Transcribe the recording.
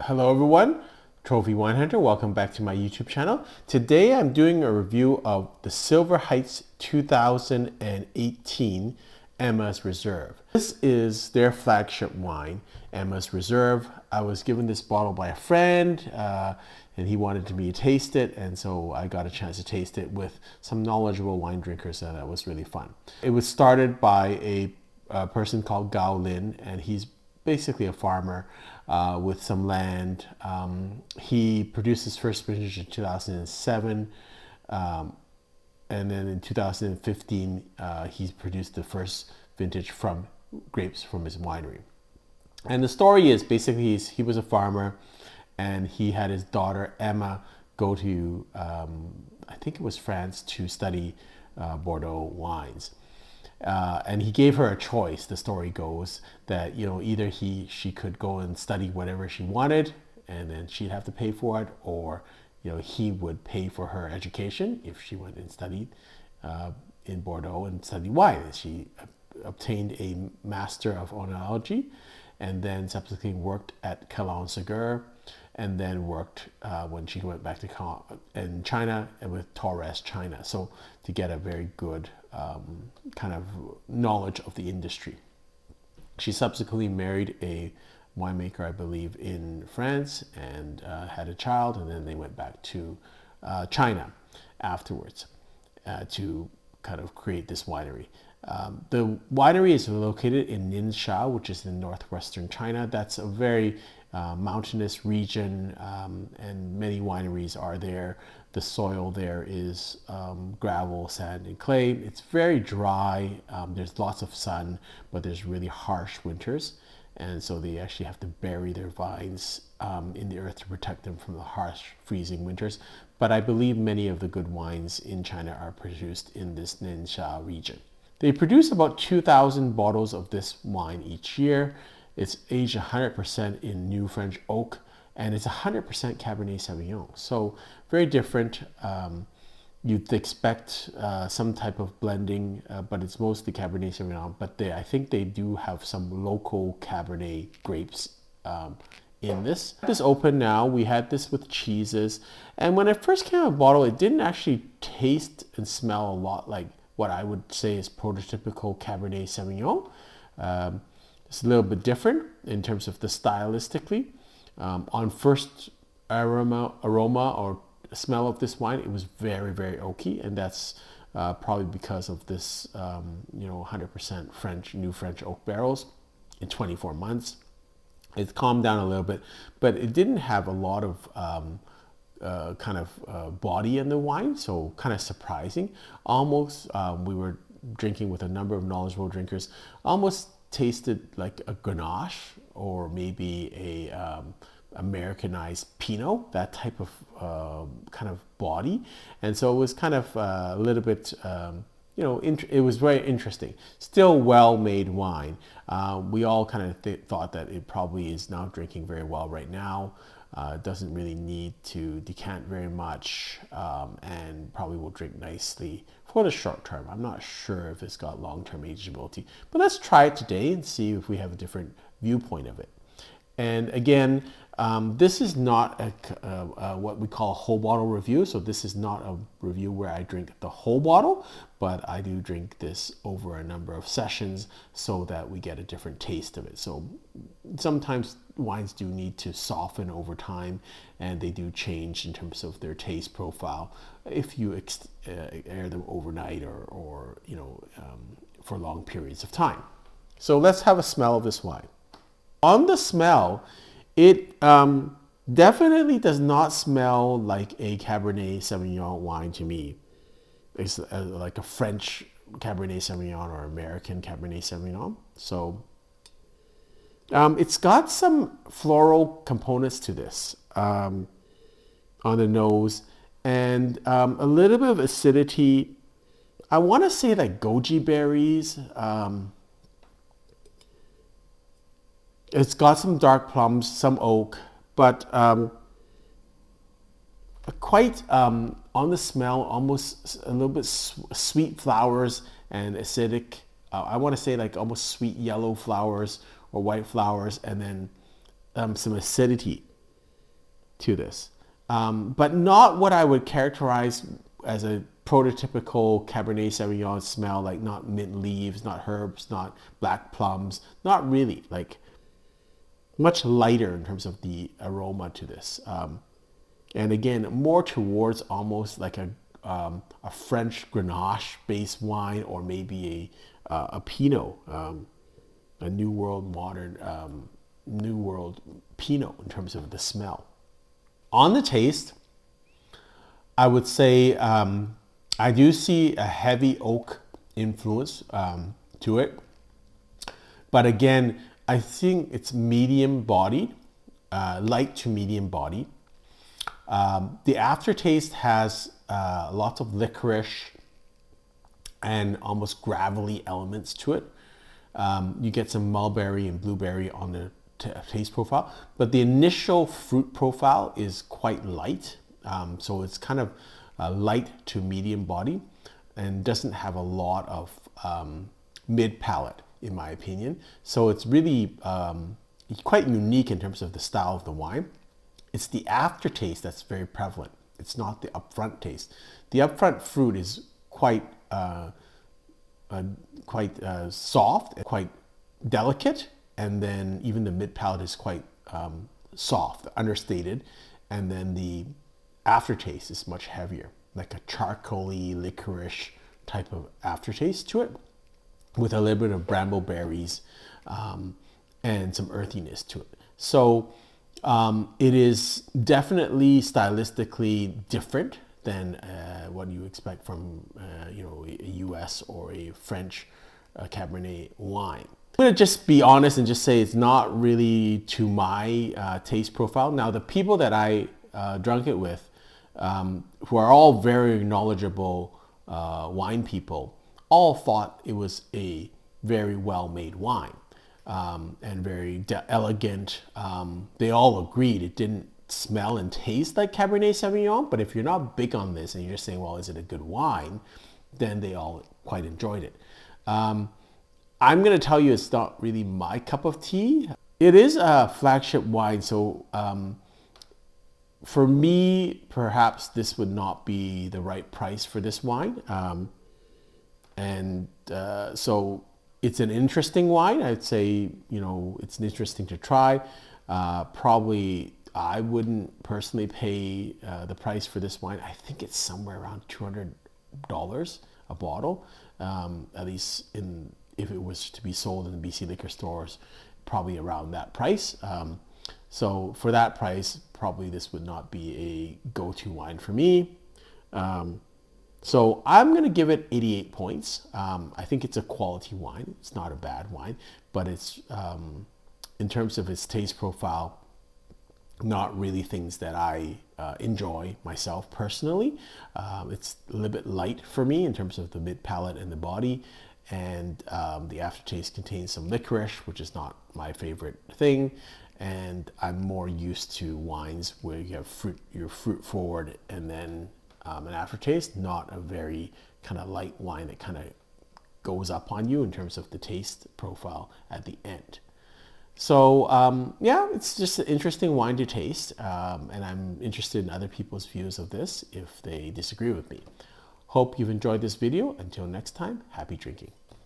Hello everyone, Trophy Wine Hunter. Welcome back to my YouTube channel. Today I'm doing a review of the Silver Heights 2018 Emma's Reserve. This is their flagship wine, Emma's Reserve. I was given this bottle by a friend and he wanted me to taste it, and so I got a chance to taste it with some knowledgeable wine drinkers, and that was really fun. It was started by a person called Gao Lin, and he's basically a farmer with some land. He produced his first vintage in 2007, and then in 2015 he produced the first vintage from grapes from his winery. And the story is basically he was a farmer, and he had his daughter Emma go to I think it was France to study Bordeaux wines. And he gave her a choice. The story goes that, you know, either she could go and study whatever she wanted and then she'd have to pay for it, or, you know, he would pay for her education if she went and studied in Bordeaux and studied wine. And she obtained a Master of Oenology and then subsequently worked at Calon Segur, and then worked when she went back to China and with Torres China, so to get a very good kind of knowledge of the industry. She subsequently married a winemaker, I believe, in France, and had a child, and then they went back to China afterwards to kind of create this winery. The winery is located in Ningxia, which is in northwestern China. That's a very mountainous region, and many wineries are there. The soil there is gravel, sand, and clay. It's very dry. There's lots of sun, but there's really harsh winters, and so they actually have to bury their vines in the earth to protect them from the harsh, freezing winters. But I believe many of the good wines in China are produced in this Ningxia region. They produce about 2,000 bottles of this wine each year. It's aged 100% in new French oak, and it's 100% Cabernet Sauvignon. So very different. You'd expect some type of blending, but it's mostly Cabernet Sauvignon. But I think they do have some local Cabernet grapes in this. This open now. We had this with cheeses, and when it first came out of the bottle, it didn't actually taste and smell a lot like what I would say is prototypical Cabernet Sauvignon. It's a little bit different in terms of the stylistically. On first aroma or smell of this wine, it was very, very oaky, and that's probably because of this, 100% new French oak barrels in 24 months. It's calmed down a little bit, but it didn't have a lot of body in the wine, so kind of surprising. Almost, we were drinking with a number of knowledgeable drinkers, almost tasted like a Grenache or maybe a Americanized Pinot, that type of kind of body. And so it was kind of a little bit, it was very interesting. Still well-made wine. We all kind of thought that it probably is not drinking very well right now. It doesn't really need to decant very much, and probably will drink nicely for the short term. I'm not sure if it's got long-term ageability, but let's try it today and see if we have a different viewpoint of it. And again, this is not what we call a whole bottle review. So this is not a review where I drink the whole bottle, but I do drink this over a number of sessions so that we get a different taste of it. So sometimes wines do need to soften over time, and they do change in terms of their taste profile if you air them overnight or for long periods of time. So let's have a smell of this wine. On the smell, it definitely does not smell like a Cabernet Sauvignon wine to me. It's like a French Cabernet Sauvignon or American Cabernet Sauvignon. So it's got some floral components to this on the nose, and a little bit of acidity. I want to say like goji berries. It's got some dark plums, some oak, but quite on the smell, almost a little bit sweet flowers and acidic. I want to say like almost sweet yellow flowers or white flowers, and then some acidity. to this, but not what I would characterize as a prototypical Cabernet Sauvignon smell, like not mint leaves, not herbs, not black plums, not really, like much lighter in terms of the aroma to this. And again, more towards almost like a French Grenache based wine, or maybe a Pinot, a New World modern, New World Pinot in terms of the smell. On the taste, I would say I do see a heavy oak influence to it. But again, I think it's medium bodied, light to medium body. The aftertaste has lots of licorice and almost gravelly elements to it. You get some mulberry and blueberry on the taste profile, but the initial fruit profile is quite light. So it's kind of light to medium body and doesn't have a lot of mid palate, in my opinion. So it's really quite unique in terms of the style of the wine. It's the aftertaste that's very prevalent. It's not the upfront taste. The upfront fruit is quite soft, quite delicate, and then even the mid palate is quite soft, understated, and then the aftertaste is much heavier, like a charcoaly licorice type of aftertaste to it, with a little bit of brambleberries and some earthiness to it. So it is definitely stylistically different than what you expect from a US or a French Cabernet wine. I'm gonna just be honest and just say it's not really to my taste profile. Now, the people that I drunk it with, who are all very knowledgeable wine people, all thought it was a very well-made wine and very elegant. They all agreed it didn't smell and taste like Cabernet Sauvignon, but if you're not big on this and you're just saying, well, is it a good wine, then they all quite enjoyed it. I'm going to tell you it's not really my cup of tea. It is a flagship wine, so for me, perhaps this would not be the right price for this wine. So it's an interesting wine. I'd say, it's interesting to try. Probably I wouldn't personally pay the price for this wine. I think it's somewhere around $200 a bottle, at least if it was to be sold in the BC liquor stores, probably around that price. So for that price, probably this would not be a go-to wine for me. So I'm going to give it 88 points. I think it's a quality wine. It's not a bad wine, but it's, in terms of its taste profile, not really things that I enjoy myself personally. It's a little bit light for me in terms of the mid palate and the body. And the aftertaste contains some licorice, which is not my favorite thing. And I'm more used to wines where you have fruit, you're fruit forward, and then an aftertaste, not a very kind of light wine that kind of goes up on you in terms of the taste profile at the end. So yeah, it's just an interesting wine to taste, and I'm interested in other people's views of this if they disagree with me. Hope you've enjoyed this video. Until next time, happy drinking.